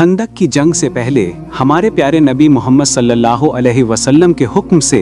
खंदक की जंग से पहले हमारे प्यारे नबी मोहम्मद सल्लल्लाहु अलैहि वसल्लम के हुक्म से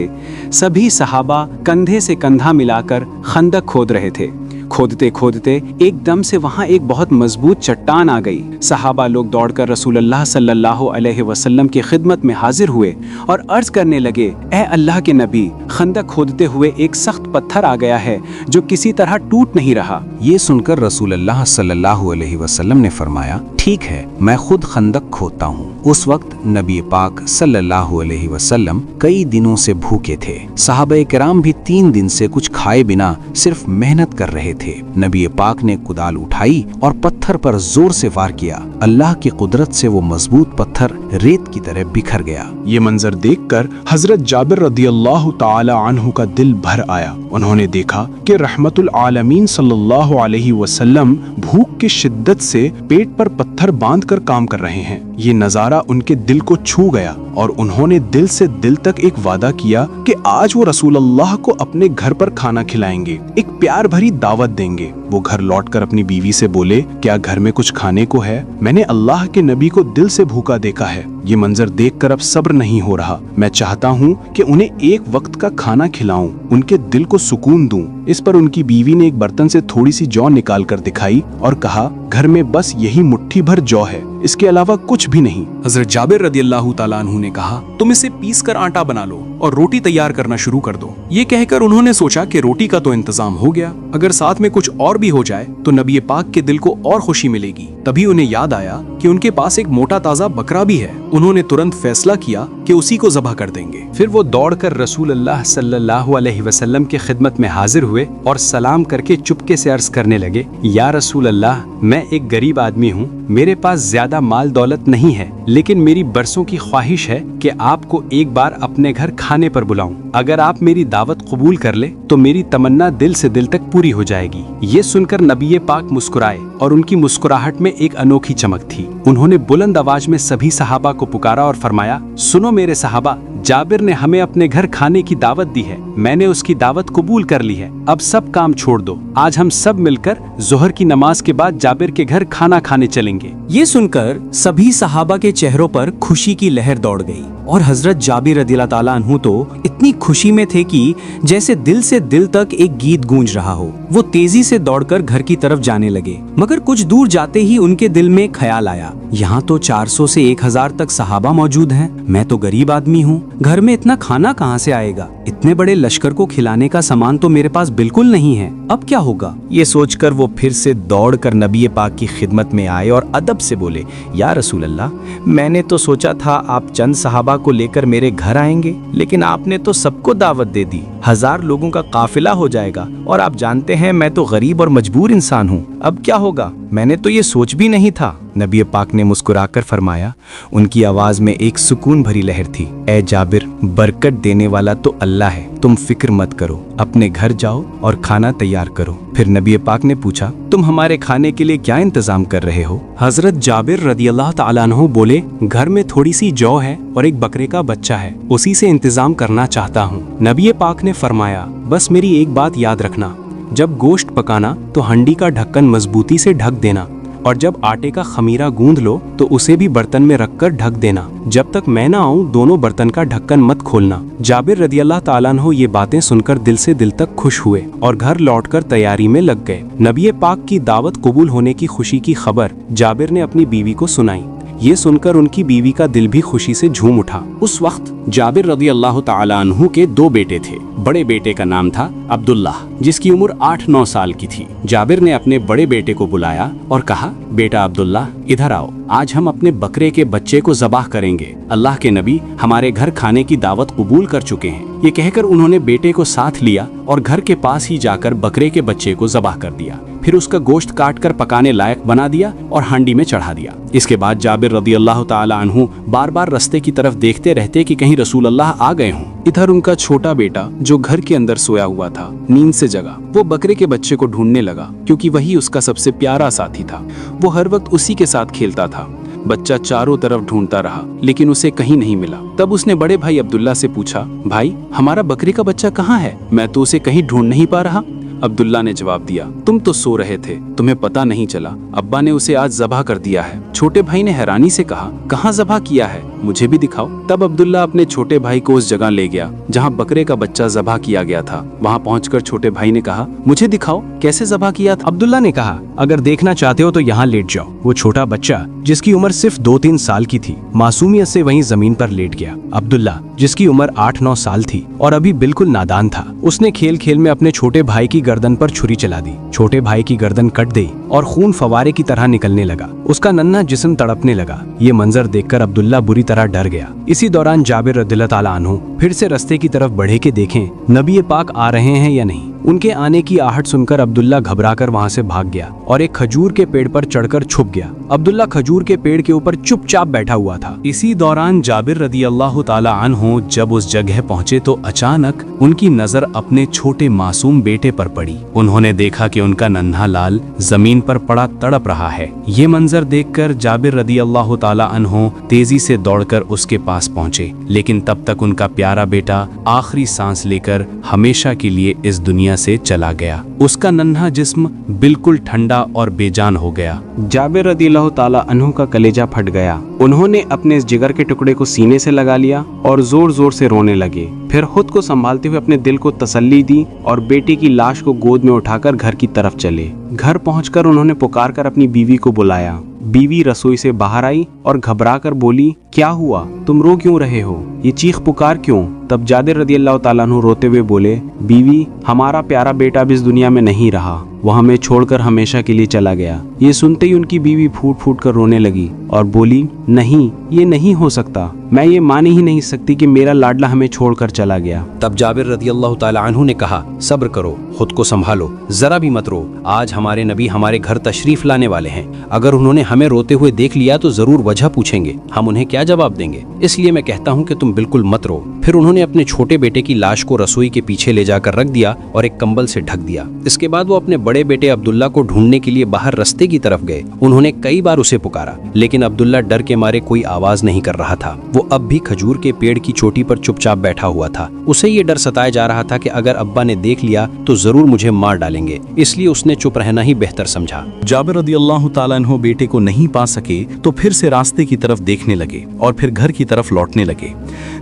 सभी सहाबा कंधे से कंधा मिलाकर खंदक खोद रहे थे। खोदते खोदते एकदम से वहां एक बहुत मजबूत चट्टान आ गई। सहाबा लोग दौड़कर रसूलुल्लाह सल्लल्लाहु अलैहि वसल्लम की खिदमत में हाजिर हुए और अर्ज करने लगे, ए अल्लाह के नबी, खंदक खोदते हुए एक सख्त पत्थर आ गया है जो किसी तरह टूट नहीं रहा। ये सुनकर रसूलुल्लाह सल्लल्लाहु अलैहि वसल्लम ने फरमाया, ठीक है, मैं खुद खंदक खोदता हूँ। उस वक्त नबी पाक सल्लल्लाहु अलैहि वसल्लम कई दिनों से भूखे थे। सहाबा किराम भी 3 दिन से कुछ खाए बिना सिर्फ मेहनत कर रहे थे। नबी पाक ने कुदाल उठाई और पत्थर पर जोर से वार किया। अल्लाह की कुदरत से वो मजबूत पत्थर रेत की तरह बिखर गया। ये मंजर देखकर हजरत जाबिर रदियल्लाहु ताला अन्हु का दिल भर आया। उन्होंने देखा कि रहमतुल आलमीन सल्लल्लाहु अलैहि वसल्लम भूख की शिद्दत से पेट पर पत्थर बांध कर काम कर रहे हैं। ये नजारा उनके दिल को छू गया और उन्होंने दिल से दिल तक एक वादा किया कि आज वो रसूलुल्लाह को अपने घर पर खाना खिलाएंगे, एक प्यार भरी दावत देंगे। वो घर लौटकर अपनी बीवी से बोले, क्या घर में कुछ खाने को है? मैंने अल्लाह के नबी को दिल से भूखा देखा है। ये मंजर देखकर अब सब्र नहीं हो रहा। मैं चाहता हूँ कि उन्हें एक वक्त का खाना खिलाऊं, उनके दिल को सुकून दूं। इस पर उनकी बीवी ने एक बर्तन से थोड़ी सी जौ निकाल कर दिखाई और कहा, घर में बस यही मुट्ठी भर जौ है, इसके अलावा कुछ भी नहीं। हजरत जाबिर रदियल्लाहु ताला अन्हु ने कहा, तुम इसे पीस कर आटा बना लो और रोटी तैयार करना शुरू कर दो। ये कहकर उन्होंने सोचा कि रोटी का तो इंतजाम हो गया, अगर साथ में कुछ और भी हो जाए तो नबी पाक के दिल को और खुशी मिलेगी। तभी उन्हें याद आया कि उनके पास एक मोटा ताजा बकरा भी है। उन्होंने तुरंत फैसला किया कि उसी को ज़बह कर देंगे। फिर वो दौड़कर रसूलुल्लाह सल्लल्लाहु अलैहि वसल्लम की खिदमत में हाजिर हुए और सलाम करके चुपके से अर्ज करने लगे, या रसूल अल्लाह, मैं एक गरीब आदमी हूँ, मेरे पास ज्यादा माल दौलत नहीं है, लेकिन मेरी बरसों की ख्वाहिश है कि आपको एक बार अपने घर खाने पर बुलाऊं। अगर आप मेरी दावत कबूल कर ले तो मेरी तमन्ना दिल से दिल तक पूरी हो जाएगी। ये सुनकर नबी पाक मुस्कुराए और उनकी मुस्कुराहट में एक अनोखी चमक थी। उन्होंने बुलंद आवाज में सभी सहाबा को पुकारा और फरमाया, सुनो मेरे सहाबा, जाबिर ने हमें अपने घर खाने की दावत दी है, मैंने उसकी दावत कबूल कर ली है। अब सब काम छोड़ दो, आज हम सब मिलकर जोहर की नमाज के बाद जाबिर के घर खाना खाने चलेंगे। ये सुनकर सभी सहाबा के चेहरों पर खुशी की लहर दौड़ गई और हजरत जाबिर रदियल्लाहु ताला अन्हु तो इतनी खुशी में थे कि जैसे दिल से दिल तक एक गीत गूंज रहा हो। वो तेजी से दौड़कर घर की तरफ जाने लगे, मगर कुछ दूर जाते ही उनके दिल में ख्याल आया, यहाँ तो 400 से 1000 तक सहाबा मौजूद हैं, मैं तो गरीब आदमी हूँ, घर में इतना खाना कहाँ से आएगा? इतने बड़े लश्कर को खिलाने का सामान तो मेरे पास बिल्कुल नहीं है, अब क्या होगा? ये सोचकर वो फिर से दौड़कर नबी पाक की खिदमत में आए और अदब से बोले, या रसूल अल्लाह, मैंने तो सोचा था आप चंद सहाबा को लेकर मेरे घर आएंगे, लेकिन आपने तो सबको दावत दे दी, 1000 लोगों का काफिला हो जाएगा और आप जानते हैं मैं तो गरीब और मजबूर इंसान हूँ, अब क्या होगा? मैंने तो ये सोच भी नहीं था। नबी पाक ने मुस्कुराकर फरमाया, उनकी आवाज में एक सुकून भरी लहर थी, ए जाबिर, बरकत देने वाला तो अल्लाह है, तुम फिक्र मत करो, अपने घर जाओ और खाना तैयार करो। फिर नबी पाक ने पूछा, तुम हमारे खाने के लिए क्या इंतजाम कर रहे हो? हजरत जाबिर रदियल्लाहु ताला अन्हु बोले, घर में थोड़ी सी जौ है और एक बकरे का बच्चा है, उसी से इंतजाम करना चाहता हूँ। नबी पाक ने फरमाया, बस मेरी एक बात याद रखना, जब गोश्त पकाना तो हंडी का ढक्कन मजबूती से ढक देना और जब आटे का खमीरा गूंद लो तो उसे भी बर्तन में रखकर ढक देना। जब तक मैं ना आऊं दोनों बर्तन का ढक्कन मत खोलना। जाबिर रदियल्लाहु ताला अन्हु ये बातें सुनकर दिल से दिल तक खुश हुए और घर लौटकर तैयारी में लग गए। नबी पाक की दावत कबूल होने की खुशी की खबर जाबिर ने अपनी बीवी को सुनाई। ये सुनकर उनकी बीवी का दिल भी खुशी से झूम उठा। उस वक्त जाबिर रदियल्लाहु ताला अन्हु के 2 बेटे थे। बड़े बेटे का नाम था अब्दुल्लाह, जिसकी उम्र 8-9 साल की थी। जाबिर ने अपने बड़े बेटे को बुलाया और कहा, बेटा अब्दुल्लाह, इधर आओ, आज हम अपने बकरे के बच्चे को ज़बाह करेंगे। अल्लाह के नबी हमारे घर खाने की दावत कबूल कर चुके हैं। ये कहकर उन्होंने बेटे को साथ लिया और घर के पास ही जाकर बकरे के बच्चे को ज़बाह कर दिया। फिर उसका गोश्त काट कर पकाने लायक बना दिया और हांडी में चढ़ा दिया। इसके बाद जाबिर रदियल्लाहु ताला अन्हु बार बार रास्ते की तरफ देखते रहते कि कहीं रसूल अल्लाह आ गए हों। इधर उनका छोटा बेटा जो घर के अंदर सोया हुआ था नींद से जगा। वो बकरे के बच्चे को ढूंढने लगा क्योंकि वही उसका सबसे प्यारा साथी था। वो हर वक्त उसी के साथ खेलता था। बच्चा चारों तरफ ढूंढता रहा लेकिन उसे कहीं नहीं मिला। तब उसने बड़े भाई अब्दुल्ला से पूछा, भाई हमारा बकरी का बच्चा कहाँ है? मैं तो उसे कहीं ढूंढ नहीं पा रहा। अब्दुल्ला ने जवाब दिया, तुम तो सो रहे थे, तुम्हें पता नहीं चला, अब्बा ने उसे आज ज़बह कर दिया है। छोटे भाई ने हैरानी से कहा, कहाँ ज़बह किया है, मुझे भी दिखाओ। तब अब्दुल्ला अपने छोटे भाई को उस जगह ले गया जहाँ बकरे का बच्चा ज़बह किया गया था। वहाँ पहुंचकर छोटे भाई ने कहा, मुझे दिखाओ कैसे ज़बह किया था। अब्दुल्ला ने कहा, अगर देखना चाहते हो तो यहाँ लेट जाओ। वो छोटा बच्चा जिसकी उम्र सिर्फ 2-3 साल की थी, मासूमियत से वहीं जमीन पर लेट गया। अब्दुल्ला जिसकी उम्र 8-9 साल थी और अभी बिल्कुल नादान था, उसने खेल खेल में अपने छोटे भाई की गर्दन पर छुरी चला दी। छोटे भाई की गर्दन कट गई और खून फवारे की तरह निकलने लगा। उसका नन्हा जिस्म तड़पने लगा। ये मंजर देखकर अब्दुल्ला बुरी तरह डर गया। इसी दौरान जाबिर रदियल्लाहु ताला अन्हु फिर से रास्ते की तरफ बढ़े के देखें नबी पाक आ रहे हैं या नहीं। उनके आने की आहट सुनकर अब्दुल्ला घबराकर वहां से भाग गया और एक खजूर के पेड़ पर चढ़कर छुप गया। अब्दुल्ला खजूर के पेड़ के ऊपर चुपचाप बैठा हुआ था। इसी दौरान जाबिर रदियल्लाहु ताला अन्हु जब उस जगह पहुंचे तो अचानक उनकी नजर अपने छोटे मासूम बेटे पर पड़ी। उन्होंने देखा कि उनका नन्हा लाल जमीन पर पड़ा तड़प रहा है। ये मंजर देखकर जाबिर रदियल्लाहु ताला अन्हु तेजी से दौड़कर उसके पास पहुंचे, लेकिन तब तक उनका प्यारा बेटा आखिरी सांस लेकर हमेशा के लिए इस दुनिया से चला गया। उसका नन्हा जिस्म बिल्कुल ठंडा और बेजान हो गया। जाबिर रदियल्लाहु ताला अन्हु का कलेजा फट गया। उन्होंने अपने इस जिगर के टुकड़े को सीने से लगा लिया और जोर जोर से रोने लगे। फिर खुद को संभालते हुए अपने दिल को तसल्ली दी और बेटे की लाश को गोद में उठाकर घर की तरफ चले। घर पहुंचकर उन्होंने पुकारकर अपनी बीवी को बुलाया। बीवी रसोई से बाहर आई और घबराकर बोली, क्या हुआ, तुम रो क्यों रहे हो, ये चीख पुकार क्यों? तब जाबिर रदियल्लाहु ताला अन्हु रोते हुए बोले, बीवी, हमारा प्यारा बेटा अब इस दुनिया में नहीं रहा, वो हमें छोड़कर हमेशा के लिए चला गया। ये सुनते ही उनकी बीवी फूट फूट कर रोने लगी और बोली, नहीं, ये नहीं हो सकता, मैं ये मान ही नहीं सकती कि मेरा लाडला हमें छोड़कर चला गया। तब जाबिर रदियल्लाहु ताला अन्हु ने कहा, सब्र करो, खुद को संभालो, जरा भी मत रो। आज हमारे नबी हमारे घर तशरीफ लाने वाले हैं। अगर उन्होंने हमें रोते हुए देख लिया तो जरूर वजह पूछेंगे, हम उन्हें क्या जवाब देंगे? इसलिए मैं कहता हूँ कि तुम बिल्कुल मत रो। फिर उन्होंने अपने छोटे बेटे की लाश को रसोई के पीछे ले जाकर रख दिया और एक कंबल से ढक दिया। इसके बाद वो अपने बड़े बेटे अब्दुल्ला को ढूंढने के लिए बाहर रास्ते की तरफ गए। उन्होंने कई बार उसे पुकारा, लेकिन अब्दुल्ला डर के मारे कोई आवाज नहीं कर रहा था। वो अब भी खजूर के पेड़ की चोटी पर चुपचाप बैठा हुआ था। उसे ये डर सताया जा रहा था कि अगर अब्बा ने देख लिया तो जरूर मुझे मार डालेंगे, इसलिए उसने चुप रहना ही बेहतर समझा। जाबिर रदियल्लाहु ताला अन्हु बेटे को नहीं पा सके तो फिर से रास्ते की तरफ देखने लगे और फिर घर की तरफ लौटने लगे।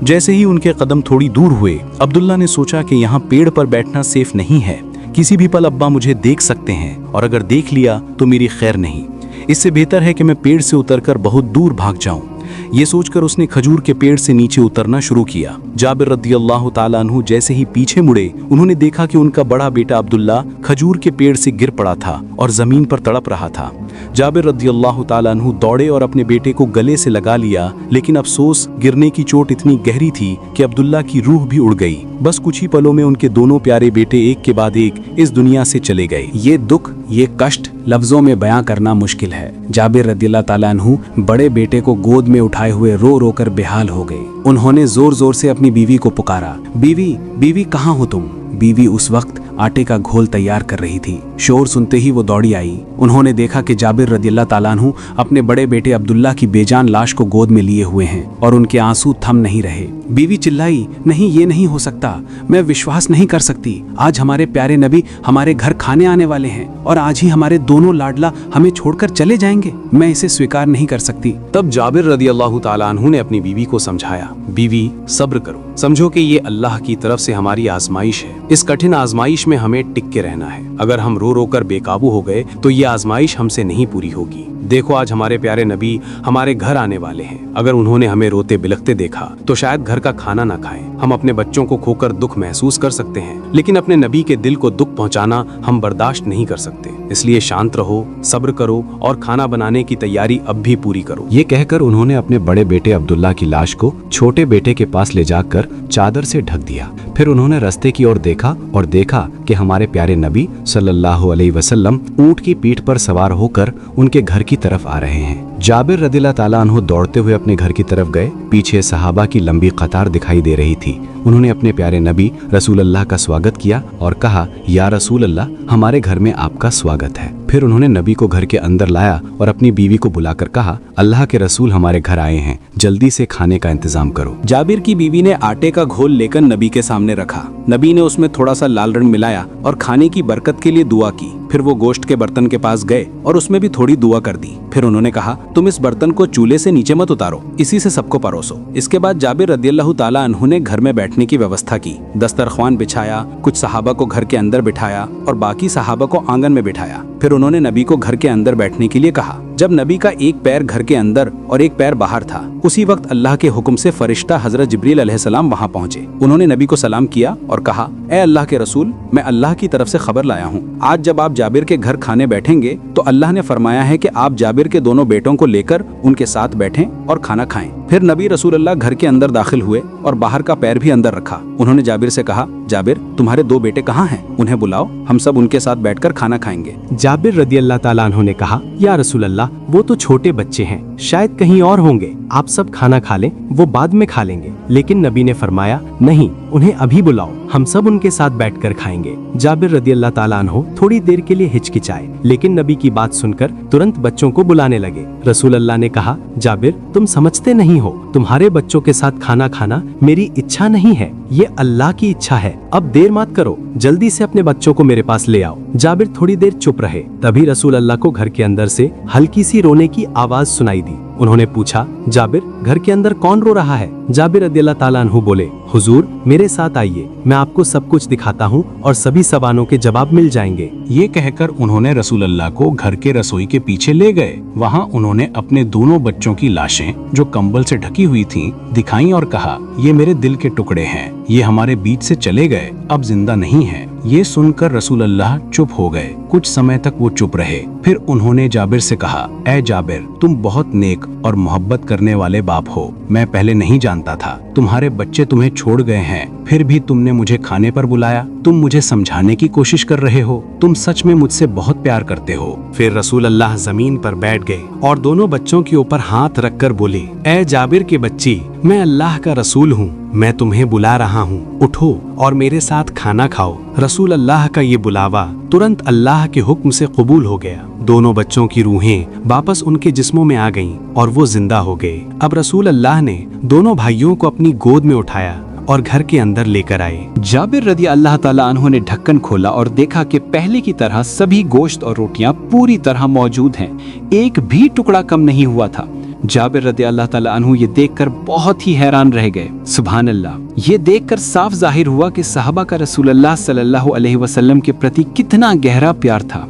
जैसे ही उनके कदम थोड़ी दूर हुए, अब्दुल्ला ने सोचा कि यहाँ पेड़ पर बैठना सेफ नहीं है, किसी भी पल अब्बा मुझे देख सकते हैं और अगर देख लिया तो मेरी खैर नहीं। इससे बेहतर है कि मैं पेड़ से उतरकर बहुत दूर भाग जाऊं। ये सोचकर उसने खजूर के पेड़ से नीचे उतरना शुरू किया। जाबिर रदियल्लाहु ताला अन्हु जैसे ही पीछे मुड़े, उन्होंने देखा कि उनका बड़ा बेटा अब्दुल्ला खजूर के पेड़ से गिर पड़ा था और जमीन पर तड़प रहा था। जाबिर रदियल्लाहु ताला अन्हु दौड़े और अपने बेटे को गले से लगा लिया, लेकिन अफसोस गिरने की चोट इतनी गहरी थी कि अब्दुल्ला की रूह भी उड़ गई। बस कुछ ही पलों में उनके दोनों प्यारे बेटे एक के बाद एक इस दुनिया से चले गए। ये दुख, ये कष्ट लफ्जों में बयां करना मुश्किल है। जाबिर रदियल्लाहु ताला अन्हु बड़े बेटे को गोद में उठाए हुए रो रो कर बेहाल हो गए। उन्होंने जोर जोर से अपनी बीवी को पुकारा, बीवी, बीवी, कहाँ हो तुम? बीवी उस वक्त आटे का घोल तैयार कर रही थी। शोर सुनते ही वो दौड़ी आई। उन्होंने देखा कि जाबिर रदियल्लाहु ताला अन्हु अपने बड़े बेटे अब्दुल्ला की बेजान लाश को गोद में लिए हुए हैं और उनके आंसू थम नहीं रहे। बीवी चिल्लाई, नहीं, ये नहीं हो सकता, मैं विश्वास नहीं कर सकती। आज हमारे प्यारे नबी हमारे घर खाने आने वाले हैं और आज ही हमारे दोनों लाडला हमें छोड़कर चले जाएंगे। मैं इसे स्वीकार नहीं कर सकती। तब जाबिर रदियल्लाहु ताला अन्हु ने अपनी बीवी को समझाया, बीवी, सब्र करो, समझो कि ये अल्लाह की तरफ से हमारी आजमाइश है। इस कठिन आजमाइश में हमें टिक के रहना है। अगर हम रो रो कर बेकाबू हो गए तो ये आजमाइश हमसे नहीं पूरी होगी। देखो, आज हमारे प्यारे नबी हमारे घर आने वाले हैं। अगर उन्होंने हमें रोते बिलखते देखा तो शायद घर का खाना ना खाएं। हम अपने बच्चों को खोकर दुख महसूस कर सकते हैं, लेकिन अपने नबी के दिल को दुख पहुंचाना हम बर्दाश्त नहीं कर सकते। इसलिए शांत रहो, सब्र करो और खाना बनाने की तैयारी अब भी पूरी करो। ये कहकर उन्होंने अपने बड़े बेटे अब्दुल्ला की लाश को छोटे बेटे के पास ले जाकर चादर से ढक दिया। फिर उन्होंने रास्ते की ओर देखा और देखा कि हमारे प्यारे नबी सल्लल्लाहु अलैहि वसल्लम ऊंट की पीठ पर सवार होकर उनके घर की तरफ आ रहे हैं। जाबिर रदियल्लाहु ताला अन्हु दौड़ते हुए अपने घर की तरफ गए। पीछे सहाबा की लंबी कतार दिखाई दे रही थी। उन्होंने अपने प्यारे नबी रसूल अल्लाह का स्वागत किया और कहा, या रसूल अल्लाह, हमारे घर में आपका स्वागत है। फिर उन्होंने नबी को घर के अंदर लाया और अपनी बीवी को बुलाकर कहा, अल्लाह के रसूल हमारे घर आए हैं, जल्दी से खाने का इंतजाम करो। जाबिर की बीवी ने आटे का घोल लेकर नबी के सामने रखा। नबी ने उसमें थोड़ा सा लाल रंग मिलाया आया और खाने की बरकत के लिए दुआ की। फिर वो गोश्त के बर्तन के पास गए और उसमें भी थोड़ी दुआ कर दी। फिर उन्होंने कहा, तुम इस बर्तन को चूल्हे से नीचे मत उतारो, इसी से सबको परोसो। इसके बाद जाबिर रदियल्लाहु ताला अन्हु ने घर में बैठने की व्यवस्था की। दस्तरख्वान बिछाया, कुछ सहाबा को घर के अंदर बिठाया और बाकी सहाबा को आंगन में बिठाया। फिर उन्होंने नबी को घर के अंदर बैठने के लिए कहा। जब नबी का एक पैर घर के अंदर और एक पैर बाहर था, उसी वक्त अल्लाह के हुक्म से फरिश्ता हजरत जिब्रील अलैहिस्सलाम वहां पहुंचे। उन्होंने नबी को सलाम किया और कहा, ए अल्लाह के रसूल, मैं अल्लाह की तरफ से खबर लाया हूँ। आज जब आप जाबिर के घर खाने बैठेंगे तो अल्लाह ने फरमाया है कि आप जाबिर के दोनों बेटों को लेकर उनके साथ बैठें और खाना खाएं। फिर नबी रसूलुल्लाह घर के अंदर दाखिल हुए और बाहर का पैर भी अंदर रखा। उन्होंने जाबिर से कहा, जाबिर, तुम्हारे दो बेटे कहाँ हैं? उन्हें बुलाओ, हम सब उनके साथ बैठकर खाना खाएंगे। जाबिर रदियल्लाहु ताला अन्हु ने कहा, या रसूल अल्लाह, वो तो छोटे बच्चे हैं, शायद कहीं और होंगे, आप सब खाना खा लें, वो बाद में खा लेंगे। लेकिन नबी ने फरमाया, नहीं, उन्हें अभी बुलाओ, हम सब उनके साथ बैठकर खाएंगे। जाबिर रदियल्लाहु ताला अन्हु थोड़ी देर के लिए हिचकिचाए, लेकिन नबी की बात सुनकर तुरंत बच्चों को बुलाने लगे। रसूल अल्लाह ने कहा, जाबिर, तुम समझते नहीं हो, तुम्हारे बच्चों के साथ खाना खाना मेरी इच्छा नहीं है, ये अल्लाह की इच्छा है। अब देर मत करो, जल्दी से अपने बच्चों को मेरे पास ले आओ। जाबिर थोड़ी देर चुप रहे। तभी रसूल अल्लाह को घर के अंदर से हल्की सी रोने की आवाज सुनाई दी। उन्होंने पूछा, जाबिर, घर के अंदर कौन रो रहा है? जाबिर रदियल्लाहु ताला अन्हु बोले, हुजूर, मेरे साथ आइए, मैं आपको सब कुछ दिखाता हूँ और सभी सवालों के जवाब मिल जाएंगे। ये कहकर उन्होंने रसूल अल्लाह को घर के रसोई के पीछे ले गए। वहाँ उन्होंने अपने दोनों बच्चों की लाशें, जो कंबल से ढकी हुई थीं, दिखाई और कहा, ये मेरे दिल के टुकड़े हैं, ये हमारे बीच से चले गए, अब जिंदा नहीं है। ये सुनकर रसूल अल्लाह चुप हो गए। कुछ समय तक वो चुप रहे। फिर उन्होंने जाबिर से कहा, ए जाबिर, तुम बहुत नेक और मोहब्बत करने वाले बाप हो। मैं पहले नहीं जानता था, तुम्हारे बच्चे तुम्हें छोड़ गए हैं, फिर भी तुमने मुझे खाने पर बुलाया। तुम मुझे समझाने की कोशिश कर रहे हो, तुम सच में मुझसे बहुत प्यार करते हो। फिर रसूल अल्लाह जमीन पर बैठ गए और दोनों बच्चों के ऊपर हाथ रखकर बोले, ए जाबिर के बच्ची, मैं अल्लाह का रसूल हूँ, मैं तुम्हें बुला रहा हूँ, उठो और मेरे साथ खाना खाओ। रसूल अल्लाह का ये बुलावा तुरंत अल्लाह के हुक्म से कबूल हो गया। दोनों बच्चों की रूहें वापस उनके जिस्मों में आ गईं और वो जिंदा हो गए। अब रसूल अल्लाह ने दोनों भाइयों को अपनी गोद में उठाया और घर के अंदर लेकर आए। जाबिर रदी अल्लाह ताला अन्हु ने ढक्कन खोला और देखा कि पहले की तरह सभी गोश्त और रोटियां पूरी तरह मौजूद हैं, एक भी टुकड़ा कम नहीं हुआ था। जाबिर रदी अल्लाह ताला अन्हु ये देखकर बहुत ही हैरान रह गए। सुभान अल्लाह, ये देखकर साफ जाहिर हुआ कि सहाबा का रसूल अल्लाह सल्लल्लाहु अलैहि वसल्लम के प्रति कितना गहरा प्यार था।